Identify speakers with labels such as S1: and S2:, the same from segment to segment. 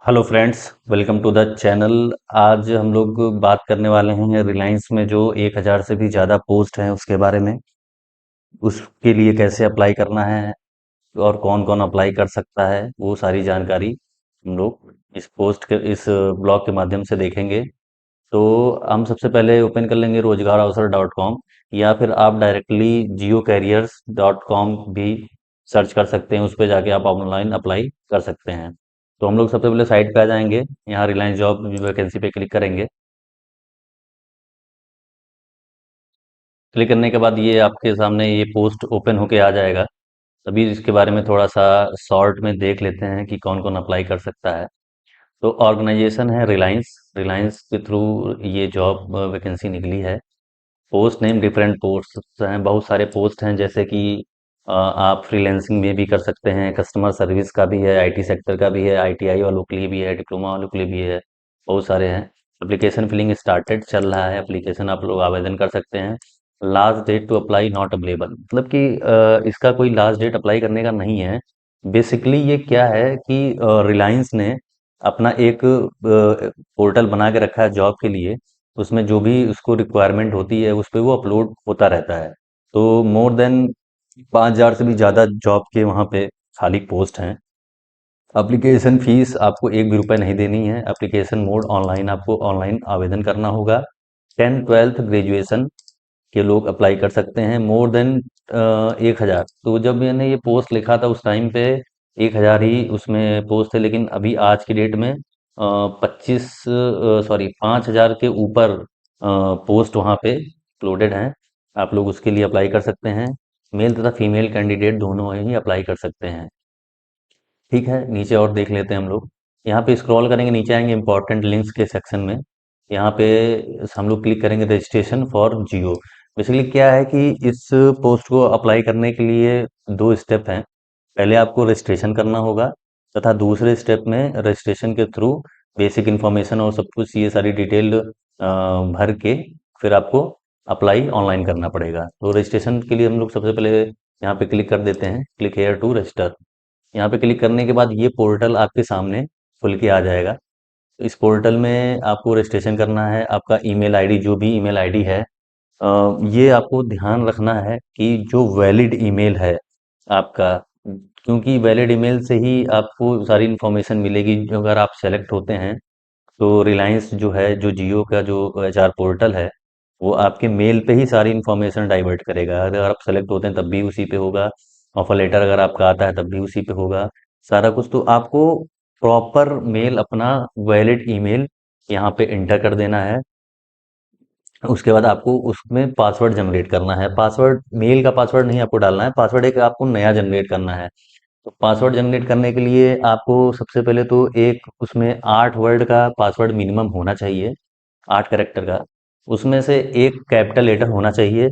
S1: Hello friends, welcome to the channel. आज हम लोग बात करने वाले हैं रिलायंस में जो 1000 से भी ज़्यादा पोस्ट हैं उसके बारे में। उसके लिए कैसे अप्लाई करना है और कौन कौन अप्लाई कर सकता है, वो सारी जानकारी हम लोग इस ब्लॉग के माध्यम से देखेंगे। तो हम सबसे पहले ओपन कर लेंगे रोजगार अवसर डॉट कॉम, या फिर आप डायरेक्टली जियो कैरियर्स डॉट कॉम भी सर्च कर सकते हैं। उस पर जाके आप ऑनलाइन अप्लाई कर सकते हैं। तो हम लोग सबसे पहले साइट पे आ जाएंगे, यहाँ रिलायंस जॉब वैकेंसी पे क्लिक करेंगे। क्लिक करने के बाद ये आपके सामने ये पोस्ट ओपन होके आ जाएगा। अभी इसके बारे में थोड़ा सा शॉर्ट में देख लेते हैं कि कौन कौन अप्लाई कर सकता है। तो ऑर्गेनाइजेशन है रिलायंस। रिलायंस के थ्रू ये जॉब वैकेंसी निकली है। पोस्ट नेम डिफरेंट पोस्ट हैं, बहुत सारे पोस्ट हैं, जैसे कि आप फ्रीलांसिंग में भी कर सकते हैं, कस्टमर सर्विस का भी है, आईटी सेक्टर का भी है, आईटीआई वालों के लिए भी है, डिप्लोमा वालों के लिए भी है। बहुत सारे हैं। एप्लीकेशन फिलिंग स्टार्टेड चल रहा है, एप्लीकेशन आप लोग आवेदन कर सकते हैं। Last date to apply not available, मतलब कि इसका कोई लास्ट डेट अप्लाई करने का नहीं है। बेसिकली ये क्या है कि रिलायंस ने अपना एक पोर्टल बना के रखा है जॉब के लिए। उसमें जो भी उसको रिक्वायरमेंट होती है उस पे वो अपलोड होता रहता है। तो मोर देन 5000 से भी ज़्यादा जॉब के वहाँ पे खाली पोस्ट हैं। एप्लीकेशन फीस आपको एक भी रुपए नहीं देनी है। एप्लीकेशन मोड ऑनलाइन, आपको ऑनलाइन आवेदन करना होगा। 10th 12th ग्रेजुएशन के लोग अप्लाई कर सकते हैं। More than 1000। तो जब मैंने ये पोस्ट लिखा था उस टाइम पे 1000 ही उसमें पोस्ट थे, लेकिन अभी आज की डेट में 5000 के ऊपर पोस्ट वहाँ पे अपलोडेड हैं। आप लोग उसके लिए अप्लाई कर सकते हैं। मेल तथा फीमेल कैंडिडेट दोनों ही अप्लाई कर सकते हैं। ठीक है, नीचे और देख लेते हैं हम लोग। यहाँ पे स्क्रॉल करेंगे, नीचे आएंगे इंपॉर्टेंट लिंक्स के सेक्शन में। यहाँ पे हम लोग क्लिक करेंगे रजिस्ट्रेशन फॉर जियो। बेसिकली क्या है कि इस पोस्ट को अप्लाई करने के लिए दो स्टेप हैं। पहले आपको रजिस्ट्रेशन करना होगा, तथा दूसरे स्टेप में रजिस्ट्रेशन के थ्रू बेसिक इन्फॉर्मेशन और सब कुछ ये सारी डिटेल भर के फिर आपको अप्लाई ऑनलाइन करना पड़ेगा। तो रजिस्ट्रेशन के लिए हम लोग सबसे पहले यहाँ पे क्लिक कर देते हैं, क्लिक हेयर टू रजिस्टर। यहाँ पे क्लिक करने के बाद ये पोर्टल आपके सामने खुल के आ जाएगा। तो इस पोर्टल में आपको रजिस्ट्रेशन करना है। आपका ईमेल आईडी, जो भी ईमेल आईडी है, ये आपको ध्यान रखना है कि जो वैलिड ईमेल है आपका, क्योंकि वैलिड ईमेल से ही आपको सारी इन्फॉर्मेशन मिलेगी। अगर आप सेलेक्ट होते हैं तो रिलायंस जो है, जो जियो का जो एचआर पोर्टल है, वो आपके मेल पे ही सारी इन्फॉर्मेशन डाइवर्ट करेगा। अगर आप सेलेक्ट होते हैं तब भी उसी पे होगा। ऑफर लेटर अगर आपका आता है तब भी उसी पे होगा। सारा कुछ तो आपको प्रॉपर मेल, अपना वैलिड ईमेल यहाँ पे इंटर कर देना है। उसके बाद आपको उसमें पासवर्ड जनरेट करना है। पासवर्ड मेल का पासवर्ड नहीं आपको डालना है, पासवर्ड एक आपको नया जनरेट करना है। तो पासवर्ड जनरेट करने के लिए आपको सबसे पहले तो एक उसमें 8 वर्ड का पासवर्ड मिनिमम होना चाहिए, 8 कैरेक्टर का। उसमें से एक कैपिटल लेटर होना चाहिए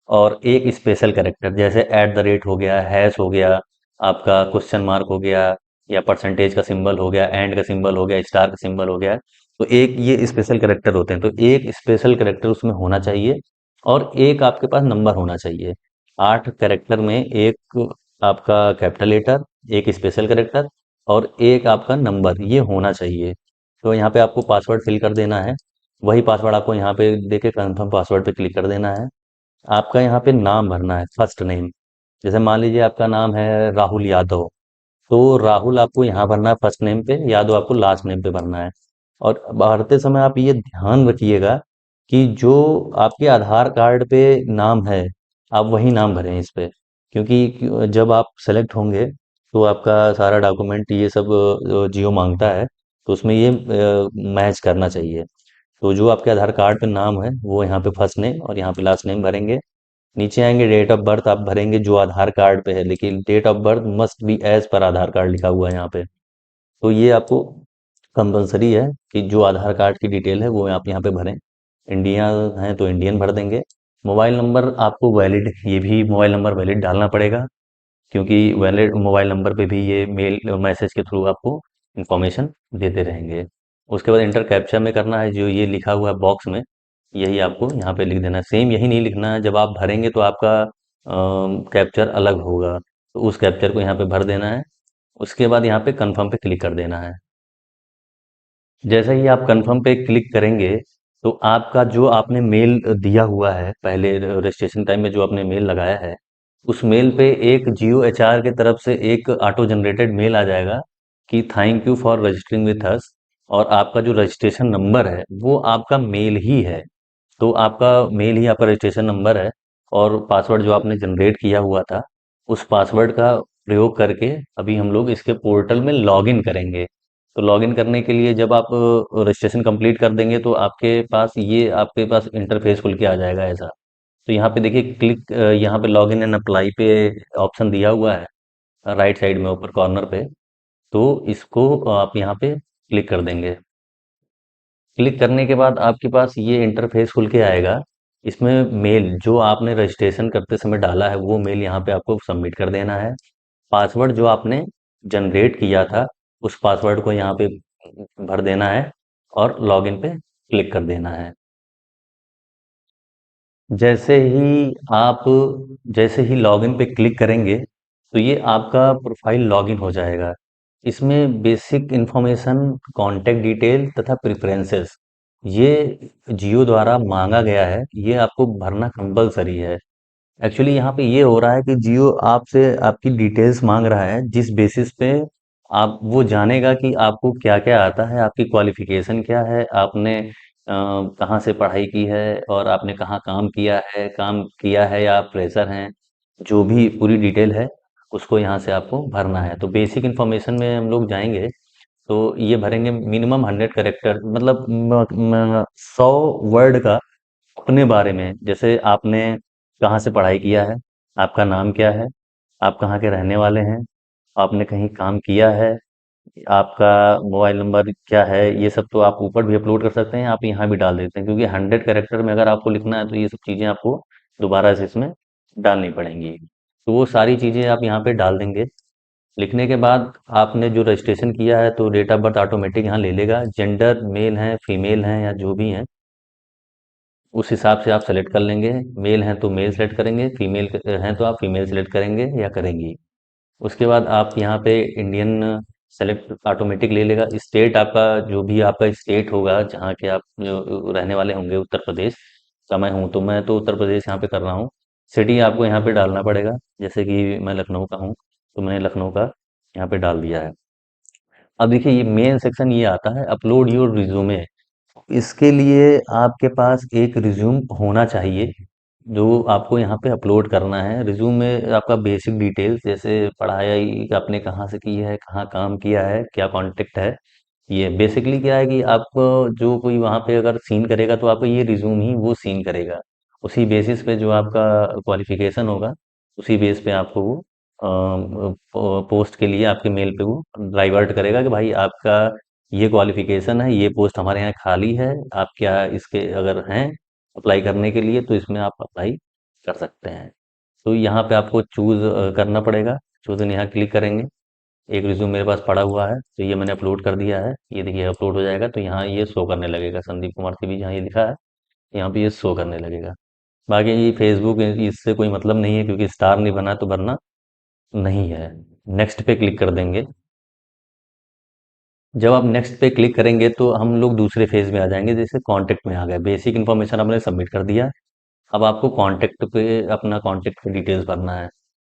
S1: और एक स्पेशल कैरेक्टर, जैसे एट द रेट हो गया, हैश हो गया, आपका क्वेश्चन मार्क हो गया, या परसेंटेज का सिंबल हो गया, एंड का सिंबल हो गया, स्टार का सिंबल हो गया। तो एक ये स्पेशल कैरेक्टर होते हैं, तो एक स्पेशल कैरेक्टर उसमें होना चाहिए। और एक आपके पास नंबर होना चाहिए। 8 कैरेक्टर में एक आपका कैपिटल लेटर, एक स्पेशल कैरेक्टर और एक आपका नंबर, ये होना चाहिए। तो यहाँ पे आपको पासवर्ड फिल कर देना है। वही पासवर्ड आपको यहाँ पे देके कंफर्म पासवर्ड पे क्लिक कर देना है। आपका यहाँ पे नाम भरना है, फर्स्ट नेम। जैसे मान लीजिए आपका नाम है राहुल यादव, तो राहुल आपको यहाँ भरना है फर्स्ट नेम पे, यादव आपको लास्ट नेम पे भरना है। और भरते समय आप ये ध्यान रखिएगा कि जो आपके आधार कार्ड पे नाम है, आप वही नाम भरें इस पे। क्योंकि जब आप सेलेक्ट होंगे तो आपका सारा डॉक्यूमेंट ये सब जियो मांगता है, तो उसमें ये मैच करना चाहिए। तो जो आपके आधार कार्ड पे नाम है वो यहाँ पे फर्स्ट नेम और यहाँ पे लास्ट नेम भरेंगे। नीचे आएंगे, डेट ऑफ बर्थ आप भरेंगे जो आधार कार्ड पे है, लेकिन date of birth must be as per Aadhaar card लिखा हुआ है यहाँ पे। तो ये आपको कंपलसरी है कि जो आधार कार्ड की डिटेल है वो आप यहाँ पे भरें। इंडिया है तो इंडियन भर देंगे। मोबाइल नंबर आपको वैलिड, ये भी मोबाइल नंबर वैलिड डालना पड़ेगा, क्योंकि वैलिड मोबाइल नंबर पे भी ये मेल मैसेज के थ्रू आपको इंफॉर्मेशन देते रहेंगे। उसके बाद इंटर कैप्चा में करना है, जो ये लिखा हुआ है बॉक्स में, यही आपको यहाँ पे लिख देना है। सेम यही नहीं लिखना है, जब आप भरेंगे तो आपका कैप्चर अलग होगा, तो उस कैप्चर को यहाँ पे भर देना है। उसके बाद यहाँ पे कंफर्म पे क्लिक कर देना है। जैसे ही आप कंफर्म पे क्लिक करेंगे तो आपका जो आपने मेल दिया हुआ है पहले रजिस्ट्रेशन टाइम में जो आपने मेल लगाया है, उस मेल पे एक जियो एचआर की तरफ से एक ऑटो जनरेटेड मेल आ जाएगा कि thank you for registering with us. और आपका जो रजिस्ट्रेशन नंबर है वो आपका मेल ही है। तो आपका मेल ही आपका रजिस्ट्रेशन नंबर है। और पासवर्ड जो आपने जनरेट किया हुआ था, उस पासवर्ड का प्रयोग करके अभी हम लोग इसके पोर्टल में लॉगिन करेंगे। तो लॉगिन करने के लिए जब आप रजिस्ट्रेशन कंप्लीट कर देंगे तो आपके पास इंटरफेस खुल के आ जाएगा ऐसा। तो यहाँ पे देखिए क्लिक यहाँ पे लॉगिन एंड अप्लाई पे ऑप्शन दिया हुआ है राइट साइड में ऊपर कॉर्नर पे। तो इसको आप यहाँ पे क्लिक कर देंगे। क्लिक करने के बाद आपके पास ये इंटरफेस खुल के आएगा। इसमें मेल जो आपने रजिस्ट्रेशन करते समय डाला है वो मेल यहाँ पे आपको सबमिट कर देना है। पासवर्ड जो आपने जनरेट किया था उस पासवर्ड को यहाँ पे भर देना है और लॉगिन पे क्लिक कर देना है। जैसे ही आप जैसे ही लॉगिन पे क्लिक करेंगे तो ये आपका प्रोफाइल लॉगिन हो जाएगा। इसमें बेसिक इंफॉर्मेशन, कॉन्टैक्ट डिटेल तथा प्रेफरेंसेस ये जियो द्वारा मांगा गया है, ये आपको भरना कंपलसरी है। एक्चुअली यहाँ पे ये हो रहा है कि जियो आपसे आपकी डिटेल्स मांग रहा है जिस बेसिस पे आप वो जानेगा कि आपको क्या क्या आता है, आपकी क्वालिफिकेशन क्या है, आपने कहाँ से पढ़ाई की है और आपने कहाँ काम किया है या आप फ्रेशर हैं। जो भी पूरी डिटेल है उसको यहाँ से आपको भरना है। तो बेसिक इन्फॉर्मेशन में हम लोग जाएंगे तो ये भरेंगे मिनिमम 100 कैरेक्टर, मतलब 100 वर्ड का अपने बारे में। जैसे आपने कहाँ से पढ़ाई किया है, आपका नाम क्या है, आप कहाँ के रहने वाले हैं, आपने कहीं काम किया है, आपका मोबाइल नंबर क्या है, ये सब तो आप ऊपर भी अपलोड कर सकते हैं, आप यहाँ भी डाल देते हैं क्योंकि 100 कैरेक्टर में अगर आपको लिखना है तो ये सब चीज़ें आपको दोबारा से इसमें डालनी पड़ेंगी। तो वो सारी चीज़ें आप यहाँ पे डाल देंगे। लिखने के बाद आपने जो रजिस्ट्रेशन किया है तो डेट ऑफ बर्थ ऑटोमेटिक यहाँ ले लेगा। जेंडर मेल है, फीमेल है या जो भी है उस हिसाब से आप सेलेक्ट कर लेंगे। मेल हैं तो मेल सेलेक्ट करेंगे, फीमेल हैं तो आप फीमेल सेलेक्ट करेंगे या करेंगी। उसके बाद आप यहाँ पे इंडियन सेलेक्ट ऑटोमेटिक ले लेगा। स्टेट आपका जो भी आपका स्टेट होगा जहाँ के आप जो रहने वाले होंगे, उत्तर प्रदेश का मैं हूँ तो मैं तो उत्तर प्रदेश यहाँ पे कर रहा हूँ। सिटी आपको यहाँ पे डालना पड़ेगा, जैसे कि मैं लखनऊ का हूँ तो मैंने लखनऊ का यहाँ पे डाल दिया है। अब देखिए ये मेन सेक्शन ये आता है अपलोड योर रिज्यूमे। इसके लिए आपके पास एक रिज्यूम होना चाहिए जो आपको यहाँ पे अपलोड करना है। रिज्यूम में आपका बेसिक डिटेल्स जैसे पढ़ाई आपने कहाँ से की है, कहाँ काम किया है, क्या कॉन्टेक्ट है। ये बेसिकली क्या है कि आपको जो कोई वहाँ पे अगर सीन करेगा तो आपका ये रिज्यूम ही वो सीन करेगा। उसी बेसिस पे जो आपका क्वालिफिकेशन होगा उसी बेस पे आपको वो पोस्ट के लिए आपके मेल पे वो डाइवर्ट करेगा कि भाई आपका ये क्वालिफिकेशन है, ये पोस्ट हमारे यहाँ खाली है, आप क्या इसके अगर हैं अप्लाई करने के लिए तो इसमें आप अप्लाई कर सकते हैं। तो यहाँ पे आपको चूज़ करना पड़ेगा। चूज़ यहाँ क्लिक करेंगे। एक रिज्यूम मेरे पास पड़ा हुआ है तो ये मैंने अपलोड कर दिया है। ये देखिए अपलोड हो जाएगा तो यहाँ ये शो करने लगेगा, संदीप कुमार सिंह जहाँ ये लिखा है यहाँ पे ये शो करने लगेगा। बाकी ये फेसबुक इससे कोई मतलब नहीं है क्योंकि स्टार नहीं बना तो भरना नहीं है। नेक्स्ट पे क्लिक कर देंगे। जब आप नेक्स्ट पे क्लिक करेंगे तो हम लोग दूसरे फेज में आ जाएंगे, जैसे कांटेक्ट में आ गए। बेसिक इन्फॉर्मेशन आपने सबमिट कर दिया। अब आपको कांटेक्ट पे अपना कांटेक्ट डिटेल्स भरना है।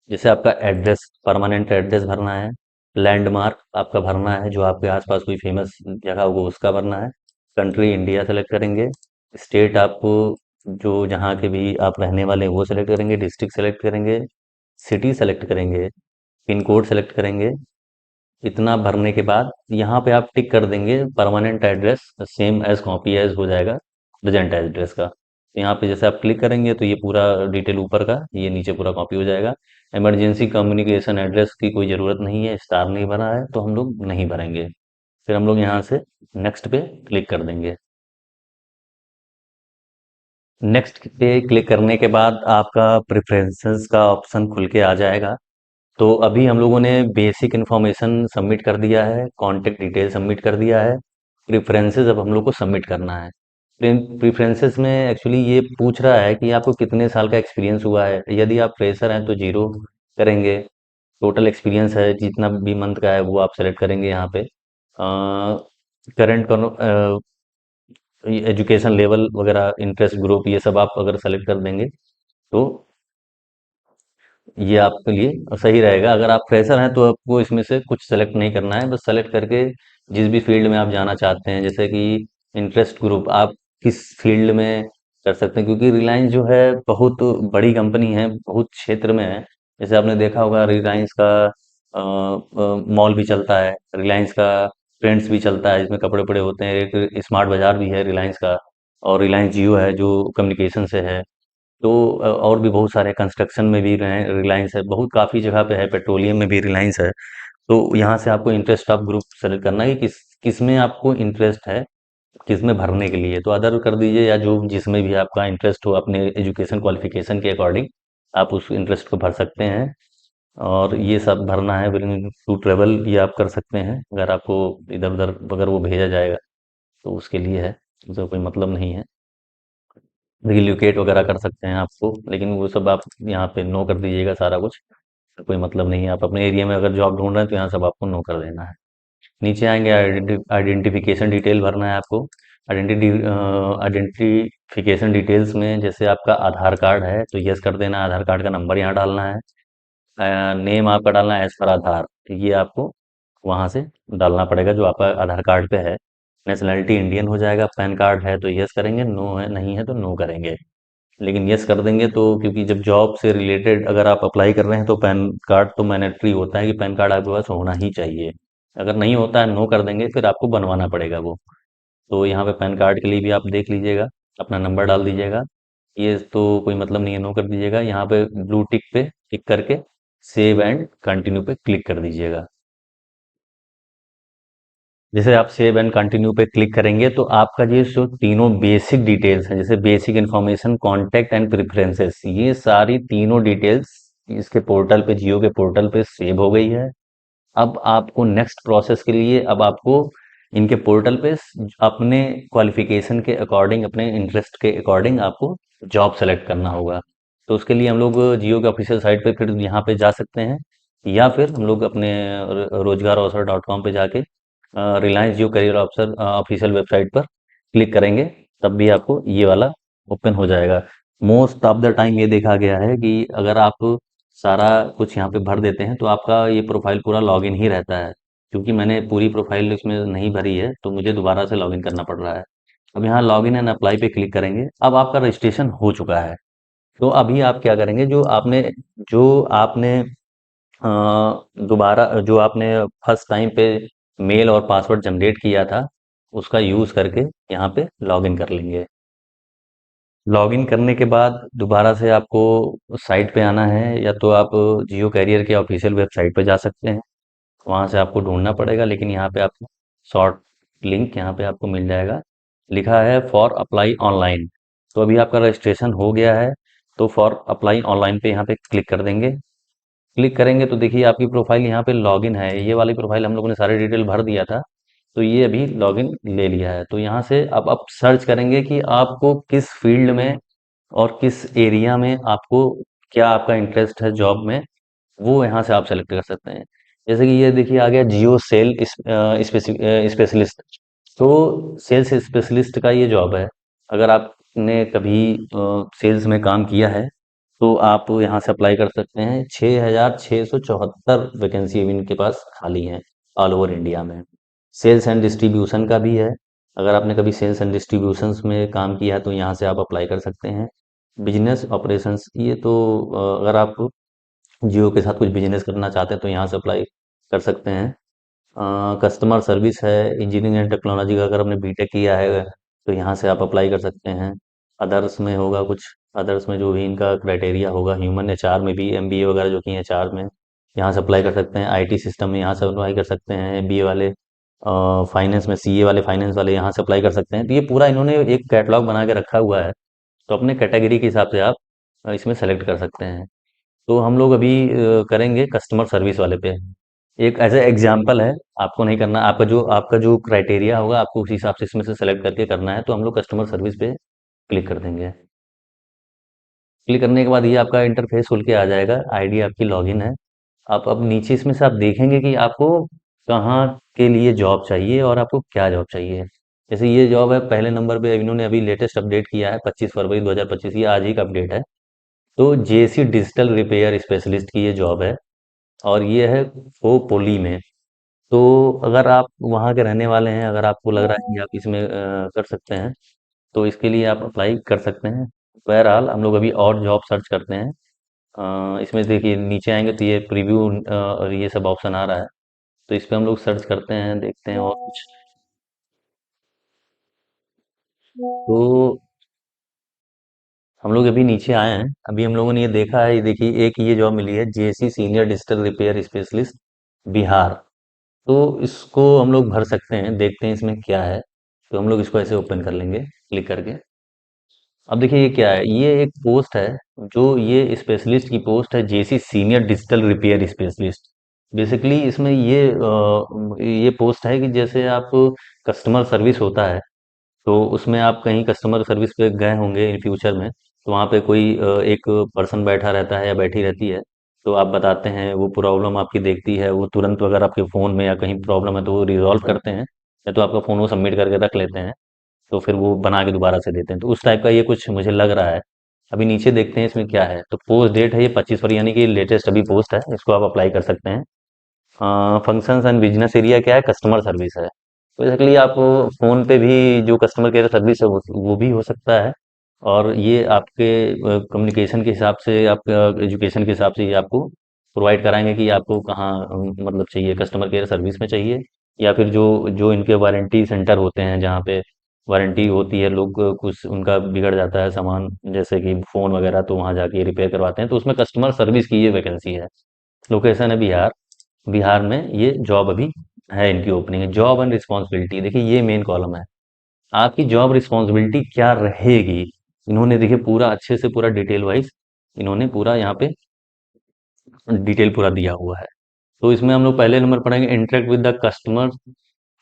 S1: जैसे आपका एड्रेस, परमानेंट एड्रेस भरना है। लैंडमार्क आपका भरना है, जो आपके आसपास कोई फेमस जगह होगा उसका भरना है। कंट्री इंडिया सेलेक्ट करेंगे। स्टेट आपको जो जहाँ के भी आप रहने वाले हैं वो सेलेक्ट करेंगे। डिस्ट्रिक्ट सेलेक्ट करेंगे। सिटी सेलेक्ट करेंगे। पिन कोड सेलेक्ट करेंगे। इतना भरने के बाद यहाँ पे आप टिक कर देंगे permanent address same as copy as हो जाएगा प्रेजेंट एड्रेस का। तो यहाँ पे जैसे आप क्लिक करेंगे तो ये पूरा डिटेल ऊपर का ये नीचे पूरा कॉपी हो जाएगा। इमरजेंसी कम्युनिकेशन एड्रेस की कोई ज़रूरत नहीं है, स्टार नहीं भरा है तो हम लोग नहीं भरेंगे। फिर हम लोग यहाँ से नेक्स्ट पे क्लिक कर देंगे। नेक्स्ट पे क्लिक करने के बाद आपका प्रेफरेंसेस का ऑप्शन खुल के आ जाएगा। तो अभी हम लोगों ने बेसिक इन्फॉर्मेशन सबमिट कर दिया है, कॉन्टेक्ट डिटेल सबमिट कर दिया है। प्रेफरेंसेस अब हम लोग को सबमिट करना है। प्रेफरेंसेस में एक्चुअली ये पूछ रहा है कि आपको कितने साल का एक्सपीरियंस हुआ है। यदि आप फ्रेशर हैं तो जीरो करेंगे। टोटल एक्सपीरियंस है जितना भी मंथ का है वो आप सेलेक्ट करेंगे यहाँ पे। करंट एजुकेशन लेवल वगैरह, इंटरेस्ट ग्रुप, ये सब आप अगर सेलेक्ट कर देंगे तो ये आपके लिए सही रहेगा। अगर आप फ्रेशर हैं तो आपको इसमें से कुछ सेलेक्ट नहीं करना है, बस सेलेक्ट करके जिस भी फील्ड में आप जाना चाहते हैं, जैसे कि इंटरेस्ट ग्रुप, आप किस फील्ड में कर सकते हैं, क्योंकि रिलायंस जो है बहुत बड़ी कंपनी है, बहुत क्षेत्र में है। जैसे आपने देखा होगा रिलायंस का मॉल भी चलता है, रिलायंस का ट्रेंड्स भी चलता है जिसमें कपड़े वपड़े होते हैं, एक स्मार्ट बाजार भी है रिलायंस का, और रिलायंस जियो है जो कम्युनिकेशन से है। तो और भी बहुत सारे कंस्ट्रक्शन में भी रिलायंस है, बहुत काफ़ी जगह पे है, पेट्रोलियम में भी रिलायंस है। तो यहाँ से आपको इंटरेस्ट ऑफ ग्रुप सेलेक्ट करना है कि किस में आपको इंटरेस्ट है, किस में भरने के लिए, तो अदर कर दीजिए, या जो जिसमें भी आपका इंटरेस्ट हो अपने एजुकेशन क्वालिफिकेशन के अकॉर्डिंग आप उस इंटरेस्ट को भर सकते हैं। और ये सब भरना है, विलिंग टू ट्रेवल ये आप कर सकते हैं, अगर आपको इधर उधर अगर वो भेजा जाएगा तो उसके लिए है, उसका कोई मतलब नहीं है। रिलोकेट वगैरह कर सकते हैं आपको, लेकिन वो सब आप यहाँ पे नो कर दीजिएगा सारा कुछ, कोई मतलब नहीं है। आप अपने एरिया में अगर जॉब ढूंढ रहे हैं तो यहाँ सब आपको नो कर देना है। नीचे आएंगे, आइडेंटिफिकेशन डिटेल भरना है आपको। आइडेंटिफिकेशन डिटेल्स में जैसे आपका आधार कार्ड है तो यस कर देना है, आधार कार्ड का नंबर यहाँ डालना है। नेम आपका डालना है एज पर आधार, ये आपको वहाँ से डालना पड़ेगा जो आपका आधार कार्ड पे है। नेशनलिटी इंडियन हो जाएगा, पैन कार्ड है तो यस करेंगे, नो है नहीं है तो नो करेंगे। लेकिन यस कर देंगे तो, क्योंकि जब जॉब से रिलेटेड अगर आप अप्लाई कर रहे हैं तो पैन कार्ड तो मैंडेटरी होता है कि पैन कार्ड आपके पास होना ही चाहिए। अगर नहीं होता है नो कर देंगे, फिर आपको बनवाना पड़ेगा वो। तो यहाँ पे पैन कार्ड के लिए भी आप देख लीजिएगा, अपना नंबर डाल दीजिएगा। ये तो कोई मतलब नहीं है, नो कर दीजिएगा। यहाँ पे ब्लू टिक पे टिक करके सेव एंड कंटिन्यू पे क्लिक कर दीजिएगा। जैसे आप सेव एंड कंटिन्यू पे क्लिक करेंगे तो आपका ये जो तीनों बेसिक डिटेल्स हैं, जैसे basic information, contact and preferences, ये सारी तीनों डिटेल्स इसके पोर्टल पे, जियो के पोर्टल पे सेव हो गई है। अब आपको नेक्स्ट प्रोसेस के लिए, अब आपको इनके पोर्टल पे अपने क्वालिफिकेशन के अकॉर्डिंग, अपने इंटरेस्ट के अकॉर्डिंग आपको जॉब सेलेक्ट करना होगा। तो उसके लिए हम लोग जियो के ऑफिशियल साइट पे फिर यहाँ पे जा सकते हैं, या फिर हम लोग अपने रोजगार अवसर .com पे जाके रिलायंस जियो करियर अवसर ऑफिशियल वेबसाइट पर क्लिक करेंगे, तब भी आपको ये वाला ओपन हो जाएगा। मोस्ट ऑफ द टाइम ये देखा गया है कि अगर आप सारा कुछ यहाँ पे भर देते हैं तो आपका ये प्रोफाइल पूरा लॉगिन ही रहता है। क्योंकि मैंने पूरी प्रोफाइल इसमें नहीं भरी है तो मुझे दोबारा से लॉगिन करना पड़ रहा है। अब यहाँ लॉगिन एंड अप्लाई पे क्लिक करेंगे, अब आपका रजिस्ट्रेशन हो चुका है। तो अभी आप क्या करेंगे, जो आपने दोबारा जो आपने फर्स्ट टाइम पे मेल और पासवर्ड जनरेट किया था, उसका यूज़ करके यहाँ पे लॉगिन कर लेंगे। लॉगिन करने के बाद दोबारा से आपको साइट पे आना है, या तो आप जियो कैरियर के ऑफिशियल वेबसाइट पे जा सकते हैं, वहाँ से आपको ढूंढना पड़ेगा, लेकिन यहाँ पे आपको शॉर्ट लिंक यहाँ पे आपको मिल जाएगा, लिखा है फॉर अप्लाई ऑनलाइन। तो अभी आपका रजिस्ट्रेशन हो गया है, तो फॉर अप्लाई ऑनलाइन पे यहाँ पे क्लिक कर देंगे। क्लिक करेंगे तो देखिए आपकी प्रोफाइल यहाँ पे लॉगिन है, ये वाली प्रोफाइल हम लोगों ने सारी डिटेल भर दिया था, तो ये अभी लॉगिन ले लिया है। तो यहाँ से अब आप सर्च करेंगे कि आपको किस फील्ड में और किस एरिया में आपको, क्या आपका इंटरेस्ट है जॉब में, वो यहाँ से आप सेलेक्ट कर सकते हैं। जैसे कि ये देखिए आ गया जियो सेल स्पेशलिस्ट। तो सेल्स स्पेशलिस्ट का ये जॉब है। अगर आपने कभी सेल्स में काम किया है तो आप यहाँ से अप्लाई कर सकते हैं। 6,674 वैकेंसी अभी इनके पास खाली हैं ऑल ओवर इंडिया में। सेल्स एंड डिस्ट्रीब्यूशन का भी है, अगर आपने कभी सेल्स एंड डिस्ट्रीब्यूशंस में काम किया है तो यहाँ से आप अप्लाई कर सकते हैं। बिजनेस ऑपरेशंस, ये तो अगर आप जियो के साथ कुछ बिजनेस करना चाहते हैं तो यहाँ से अप्लाई कर सकते हैं। कस्टमर सर्विस है, इंजीनियरिंग एंड टेक्नोलॉजी का अगर आपने बीटेक किया है तो यहाँ से आप अप्लाई कर सकते हैं। अदर्स में होगा कुछ, अदर्स में जो भी इनका क्राइटेरिया होगा, ह्यूमन एचआर में भी एमबीए वगैरह जो कि हैं एचआर में, यहाँ से अप्लाई कर सकते हैं। आईटी सिस्टम में यहाँ से अप्लाई कर सकते हैं, एमबीए वाले। फाइनेंस में सीए वाले, फाइनेंस वाले यहाँ से अप्लाई कर सकते हैं। तो ये पूरा इन्होंने एक कैटलॉग बना के रखा हुआ है, तो अपने कैटेगरी के हिसाब से आप इसमें सेलेक्ट कर सकते हैं। तो हम लोग अभी करेंगे कस्टमर सर्विस वाले पे। एक एज ए एग्जाम्पल है, आपको नहीं करना, आपका जो क्राइटेरिया होगा आपको उसी हिसाब से इसमें से सेलेक्ट करके करना है। तो हम लोग कस्टमर सर्विस पे क्लिक कर देंगे। क्लिक करने के बाद ये आपका इंटरफेस खुल के आ जाएगा, आईडी आपकी लॉगिन है। आप अब नीचे इसमें से आप देखेंगे कि आपको कहाँ के लिए जॉब चाहिए और आपको क्या जॉब चाहिए। जैसे ये जॉब है, पहले नंबर पे इन्होंने अभी लेटेस्ट अपडेट किया है, 25 फरवरी 2025, ये आज ही का अपडेट है। तो जेसी डिजिटल रिपेयर स्पेशलिस्ट की ये जॉब है, और ये है वो पोली में। तो अगर आप वहाँ के रहने वाले हैं, अगर आपको लग रहा है कि आप इसमें कर सकते हैं, तो इसके लिए आप अप्लाई कर सकते हैं। बहरहाल हम लोग अभी और जॉब सर्च करते हैं। इसमें देखिए नीचे आएंगे तो ये प्रीव्यू और ये सब ऑप्शन आ रहा है। तो इस पे हम लोग सर्च करते हैं, देखते हैं और कुछ। तो हम लोग अभी नीचे आए हैं, अभी हम लोगों ने ये देखा है, ये देखिए एक ये जॉब मिली है, JC senior digital repair specialist, Bihar. तो इसको हम लोग भर सकते हैं, देखते हैं इसमें क्या है। तो हम लोग इसको ऐसे ओपन कर लेंगे क्लिक करके। अब देखिए ये क्या है, ये एक पोस्ट है, जो ये स्पेशलिस्ट की पोस्ट है, JC senior digital repair specialist. Basically इसमें ये पोस्ट है कि जैसे आप कस्टमर सर्विस होता है, तो उसमें आप कहीं कस्टमर सर्विस पे गए होंगे इन फ्यूचर में, तो वहाँ पे कोई एक पर्सन बैठा रहता है या बैठी रहती है। तो आप बताते हैं, वो प्रॉब्लम आपकी देखती है, वो तुरंत अगर आपके फ़ोन में या कहीं प्रॉब्लम है तो वो रिजॉल्व करते हैं, या तो आपका फ़ोन वो सबमिट करके रख लेते हैं, तो फिर वो बना के दोबारा से देते हैं। तो उस टाइप का ये कुछ मुझे लग रहा है। अभी नीचे देखते हैं इसमें क्या है। तो पोस्ट डेट है ये 25 फरवरी, यानी कि लेटेस्ट अभी पोस्ट है, इसको आप अप्लाई कर सकते हैं। फंक्शंस एंड बिजनेस एरिया क्या है, कस्टमर सर्विस है। बेसिकली आप फ़ोन पे भी जो कस्टमर केयर सर्विस है वो भी हो सकता है। और ये आपके कम्युनिकेशन के हिसाब से, आपका एजुकेशन के हिसाब से ये आपको प्रोवाइड कराएंगे कि आपको कहाँ मतलब चाहिए, कस्टमर केयर सर्विस में चाहिए, या फिर जो जो इनके वारंटी सेंटर होते हैं, जहाँ पे वारंटी होती है, लोग कुछ उनका बिगड़ जाता है सामान, जैसे कि फ़ोन वगैरह, तो वहाँ जाके रिपेयर करवाते हैं, तो उसमें कस्टमर सर्विस की ये वैकेंसी है। लोकेशन है बिहार। बिहार में ये जॉब अभी है, इनकी ओपनिंग है। जॉब एंड रिस्पॉन्सिबिलिटी, देखिए ये मेन कॉलम है, आपकी जॉब रिस्पॉन्सिबिलिटी क्या रहेगी। इन्होंने देखिए पूरा अच्छे से, पूरा डिटेल वाइज इन्होंने पूरा यहाँ पे डिटेल पूरा दिया हुआ है। तो इसमें हम लोग पहले नंबर पढ़ेंगे, interact with the customer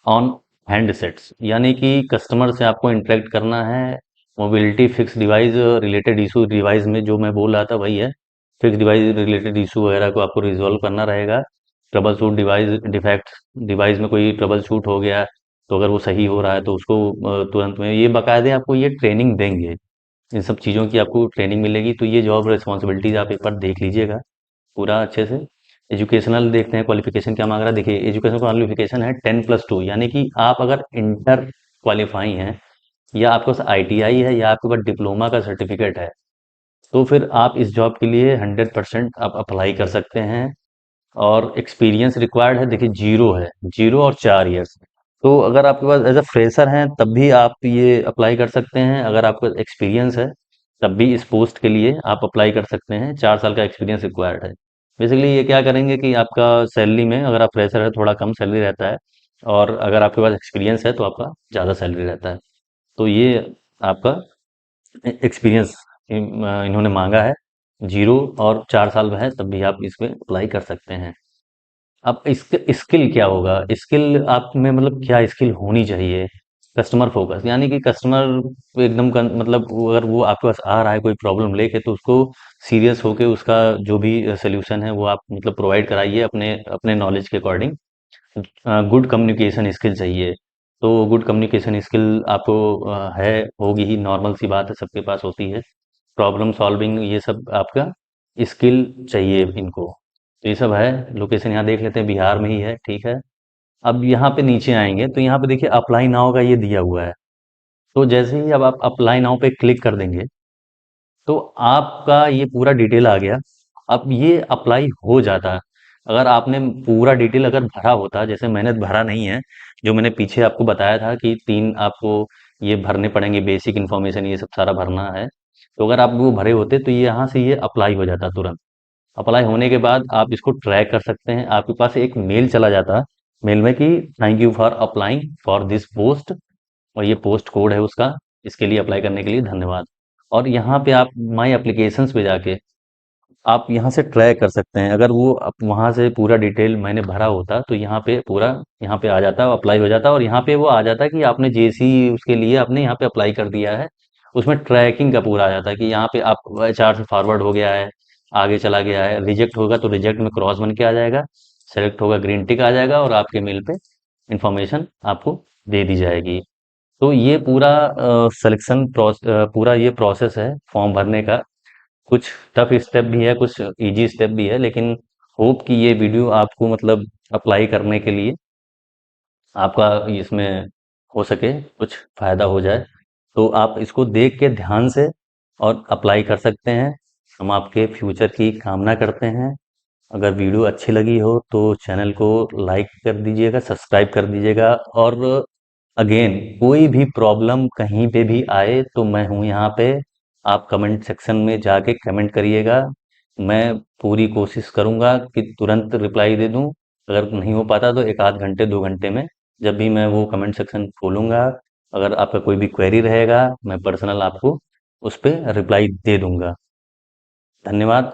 S1: on handsets, यानी कि कस्टमर से आपको इंटरेक्ट करना है। Mobility fix device related issue, device में जो मैं बोल रहा था वही है, फिक्स डिवाइस रिलेटेड इशू वगैरह को आपको रिजॉल्व करना रहेगा। Trouble shoot device defect, device में कोई ट्रबल शूट हो गया, तो अगर वो सही हो रहा है तो उसको तुरंत में, ये बाकायदे आपको ये ट्रेनिंग देंगे, इन सब चीज़ों की आपको ट्रेनिंग मिलेगी। तो ये जॉब रिस्पॉन्सिबिलिटीज आप एक बार देख लीजिएगा पूरा अच्छे से। एजुकेशनल देखते हैं, क्वालिफिकेशन क्या मांग रहा है। देखिए एजुकेशन क्वालिफिकेशन है 10+2, यानी कि आप अगर इंटर क्वालिफाई हैं, या आपके पास आईटीआई है, या आपके पास डिप्लोमा का सर्टिफिकेट है, तो फिर आप इस जॉब के लिए 100% आप अप्लाई कर सकते हैं। और एक्सपीरियंस रिक्वायर्ड है, देखिए जीरो है, जीरो और 4 इयर्स। तो अगर आपके पास एज अ फ्रेशर हैं तब भी आप ये अप्लाई कर सकते हैं, अगर आपका एक्सपीरियंस है तब भी इस पोस्ट के लिए आप अप्लाई कर सकते हैं। 4 साल का एक्सपीरियंस रिक्वायर्ड है। बेसिकली ये क्या करेंगे कि आपका सैलरी में, अगर आप फ्रेशर है थोड़ा कम सैलरी रहता है, और अगर आपके पास एक्सपीरियंस है तो आपका ज़्यादा सैलरी रहता है। तो ये आपका एक्सपीरियंस इन्होंने मांगा है, जीरो और 4 साल में है तब भी आप इसमें अप्लाई कर सकते हैं। अब स्किल क्या होगा, स्किल आप में मतलब क्या स्किल होनी चाहिए। कस्टमर फोकस, यानी कि कस्टमर एकदम मतलब अगर वो आपके पास आ रहा है कोई प्रॉब्लम लेके, तो उसको सीरियस होके उसका जो भी सोल्यूशन है वो आप मतलब प्रोवाइड कराइए अपने अपने नॉलेज के अकॉर्डिंग। गुड कम्युनिकेशन स्किल चाहिए। तो गुड कम्युनिकेशन स्किल आपको है, होगी ही, नॉर्मल सी बात है, सबके पास होती है। प्रॉब्लम सॉल्विंग, ये सब आपका स्किल चाहिए इनको। तो ये सब है। लोकेशन यहाँ देख लेते हैं, बिहार में ही है, ठीक है। अब यहाँ पे नीचे आएंगे तो यहाँ पे देखिए अप्लाई नाउ का ये दिया हुआ है। तो जैसे ही अब आप अप्लाई नाउ पे क्लिक कर देंगे, तो आपका ये पूरा डिटेल आ गया। अब ये अप्लाई हो जाता। अगर आपने पूरा डिटेल अगर भरा होता, जैसे मैंने भरा नहीं है, जो मैंने पीछे आपको बताया था कि 3 आपको ये भरने पड़ेंगे, बेसिक इन्फॉर्मेशन ये सब सारा भरना है। तो अगर आप वो भरे होते तो ये यहाँ से ये अप्लाई हो जाता तुरंत। अप्लाई होने के बाद आप इसको ट्रैक कर सकते हैं, आपके पास एक मेल चला जाता, मेल में कि thank you for applying for this post, और ये पोस्ट कोड है उसका, इसके लिए अप्लाई करने के लिए धन्यवाद। और यहाँ पे आप माई एप्लीकेशंस पे जाके आप यहाँ से ट्रैक कर सकते हैं। अगर वो वहाँ से पूरा डिटेल मैंने भरा होता तो यहाँ पे पूरा, यहाँ पे आ जाता, अप्लाई हो जाता, और यहाँ पे वो आ जाता कि आपने जेसी उसके लिए आपने यहाँ पे अप्लाई कर दिया है। उसमें ट्रैकिंग का पूरा आ जाता है कि यहाँ पे आप एचआर से फॉरवर्ड हो गया है, आगे चला गया है, रिजेक्ट होगा तो रिजेक्ट में क्रॉस बन के आ जाएगा, सेलेक्ट होगा, ग्रीन टिक आ जाएगा और आपके मेल पे इंफॉर्मेशन आपको दे दी जाएगी। तो ये पूरा सिलेक्शन पूरा ये प्रोसेस है फॉर्म भरने का। कुछ टफ स्टेप भी है, कुछ इजी स्टेप भी है, लेकिन होप कि ये वीडियो आपको मतलब अप्लाई करने के लिए आपका इसमें हो सके, कुछ फायदा हो जाए। तो आप इसको देख के ध्यान से और अप्लाई कर सकते हैं। हम आपके फ्यूचर की कामना करते हैं। अगर वीडियो अच्छी लगी हो तो चैनल को लाइक कर दीजिएगा, सब्सक्राइब कर दीजिएगा। और अगेन कोई भी प्रॉब्लम कहीं पे भी आए तो मैं हूँ यहाँ पे। आप कमेंट सेक्शन में जाके कमेंट करिएगा। मैं पूरी कोशिश करूँगा कि तुरंत रिप्लाई दे दूँ। अगर नहीं हो पाता तो एक आध घंटे 2 घंटे में जब भी मैं वो कमेंट सेक्शन खोलूँगा, अगर आपका कोई भी क्वेरी रहेगा मैं पर्सनल आपको उस पर रिप्लाई दे दूँगा। धन्यवाद।